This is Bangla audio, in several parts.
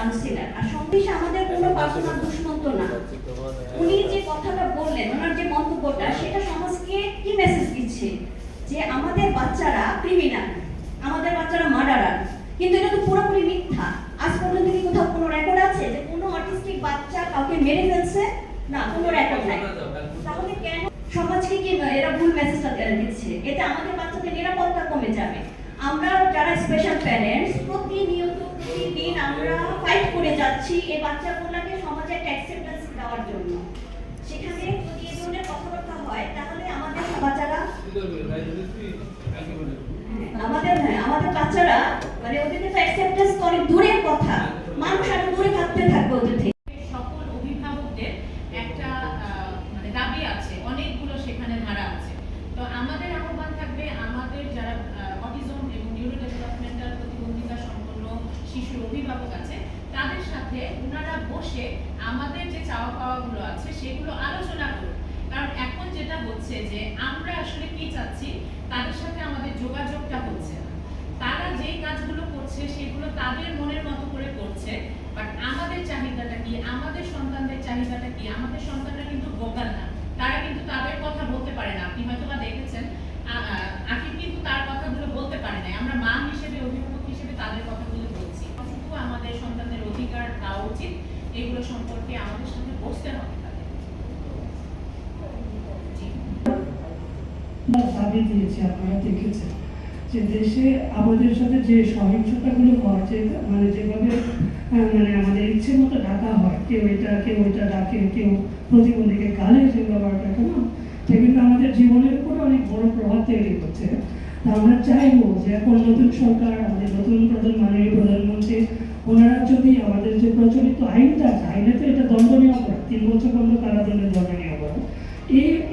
কাউন্সিলর। আর সঙ্গীশ আমাদের কোনো পার্সোনাল দুশ্মন্ত না। উনি যে কথাটা বললেন, ওনার যে মন্তব্যটা, সেটা সমাজকে কি মেসেজ দিচ্ছে যে আমাদের বাচ্চারা ক্রিমিনাল, আমাদের বাচ্চারা মার্ডারার। কিন্তু এটা তো পুরোপুরি মিথ্যা। আজ পর্যন্ত কি কোথাও কোনো রেকর্ড আছে যে কোনো অটিস্টিক বাচ্চা কাউকে মেরে ফেলছে? না, কোনো রেকর্ড নাই। তাহলে কেন সমাজকে কি এরা ভুল মেসেজটা দিচ্ছে? এতে আমাদের বাচ্চাদের নিরাপত্তা কমে যাবে। আমরা যারা স্পেশাল প্যারেন্টস প্রতিনিয়ত প্রতিদিন আমরা ফাইট করে যাচ্ছি এই বাচ্চাগুলোকে সমাজে একটা অ্যাকসেপ্টেন্স দেওয়ার জন্য। সেখানে যদি এই ধরনের কথাবার্তা হয় তাহলে আমাদের বাচ্চারা আমাদের বাচ্চারা মানে ওদেরকে তো অ্যাকসেপ্টেন্স করে দূরের কথা, মানুষ আরো দূরে থাকতে থাকবে ওদের থেকে। সকল অভিভাবকদের একটা মানে দাবি আছে, অনেকগুলো সেখানে ধারা আছে। তো আমাদের আহ্বান থাকবে আমাদের যারা অটিজম এবং নিউরো ডেভেলপমেন্টাল প্রতিবন্ধিতা সম্পন্ন শিশুর অভিভাবক আছে তাদের সাথে ওনারা বসে আমাদের যে চাওয়া পাওয়াগুলো আছে সেগুলো আলোচনা করুন। কারণ এখন যেটা হচ্ছে যে আমরা আসলে কি চাচ্ছি, তাদের সাথে আমাদের যোগাযোগটা হচ্ছে না। তারা যেই কাজগুলো করছে সেগুলো তাদের মনের মতো করে করছে, বাট আমাদের চাহিদাটা কি, আমাদের সন্তানদের চাহিদাটা কি? আমাদের সন্তানরা কিন্তু ভোকাল না, তারা কিন্তু তাদের কথা বলতে পারে না। আপনি হয়তো বা দেখেছেন আকিব কিন্তু তার কথাগুলো বলতে পারে না। আমরা মা হিসেবে, অভিভাবক হিসেবে তাদের কথাগুলো বলছি। কিন্তু আমাদের সন্তানদের অধিকার দেওয়া উচিত, এগুলো সম্পর্কে আমাদের সাথে বসতে হবে তাদের। দাবি দিয়েছি, আপনারা দেখেছেন যে দেশে আমাদের সাথে যে সহিংসতাগুলো হয়, যে মানে যেভাবে মানে আমাদের ইচ্ছে মতো ডাকা হয়, কেউ এটা ডাকে, কেউ প্রতিবন্ধীকে গালে যে ব্যবহারটা না, সে কিন্তু আমাদের জীবনের উপরে অনেক বড় প্রভাব তৈরি করছে। তা আমরা চাইবো যে এখন নতুন সরকার, আমাদের নতুন মাননীয় প্রধানমন্ত্রী, ওনারা যদি আমাদের যে প্রচলিত আইনটা আছে, আইনে তো এটা দণ্ডনীয় অপরাধ, 3 বছর পর্যন্ত কারাদণ্ডের দণ্ডনীয় অপরাধ,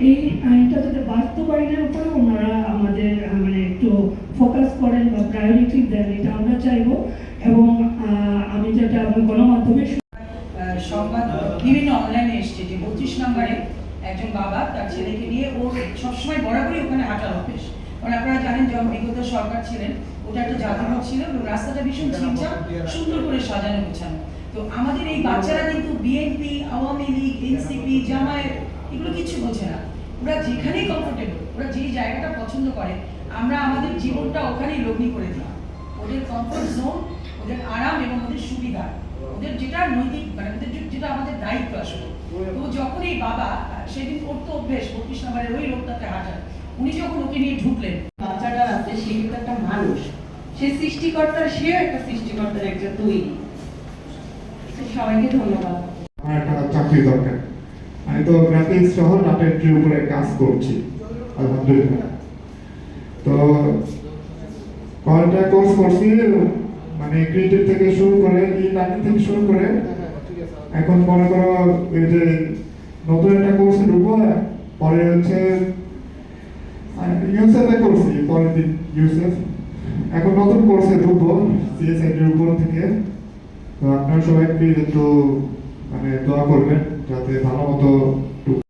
এই আইনটা যাতে বাস্তবায়নের উপরে ওনারা আমাদের মানে একটু ফোকাস করেন বা প্রায়োরিটি দেন, এটা আমরা চাইবো। এবং আমি যেটা আমার গণমাধ্যমে সংবাদ বিভিন্ন অনলাইনে এসছে যে 25 নম্বরে একজন বাবা তার ছেলেকে নিয়ে, ও সবসময় বরাবরই ওখানে হাঁটার অভ্যেস। কারণ আপনারা জানেন যখন বিগত সরকার ছিলেন ওটা একটা জাতিভোগ ছিল এবং রাস্তাটা ভীষণ ছিমছাম, সুন্দর করে সাজানো গোছানো। তো আমাদের এই বাচ্চারা কিন্তু বিএনপি, আওয়ামী লীগ, এনসিপি, জামায়াত এগুলো কিছু বোঝে না। ওরা যেখানেই কমফোর্টেবল, ওরা যেই জায়গাটা পছন্দ করে, আমরা আমাদের জীবনটা ওখানেই লগ্নি করে দিই। ওদের কমফোর্ট জোন, ওদের আরাম এবং ওদের সুবিধা, ওদের যেটা নৈতিক মানে ওদের যেটা আমাদের দায়িত্ব আসলে। তো যখন এই বাবা সেদিন করতে অভ্যেস 25 নম্বরের ওই লোকটাতে হাঁটার, উনি যখন ওকে নিয়ে ঢুকলেন, বাচ্চাটা আছে সে কিন্তু একটা মানুষ, সে সৃষ্টিকর্তার, সেও একটা সৃষ্টিকর্তার একটা তৈরি। সবাইকে ধন্যবাদ। আমার একটা চাকরি দরকার, আমি তো গ্রাফিক্স সহ ডাটা এন্ট্রির উপরে কাজ করছি আলহামদুলিল্লাহ। তো কয়টা কোর্স করছি, মানে ক্রিয়েটিভ থেকে শুরু করে ই-লার্নিং থেকে শুরু করে এখন মনে করো এই যে নতুন একটা কোর্সে ঢুকবো, পরে হচ্ছে ইউসেফে করছি, পরের দিন ইউসেফ, এখন নতুন কোর্সে ঢুকবো সিএসআই এর উপর থেকে। তো আপনারা সবাই প্লিজ একটু মানে দোয়া করবেন যাতে ভালো মতো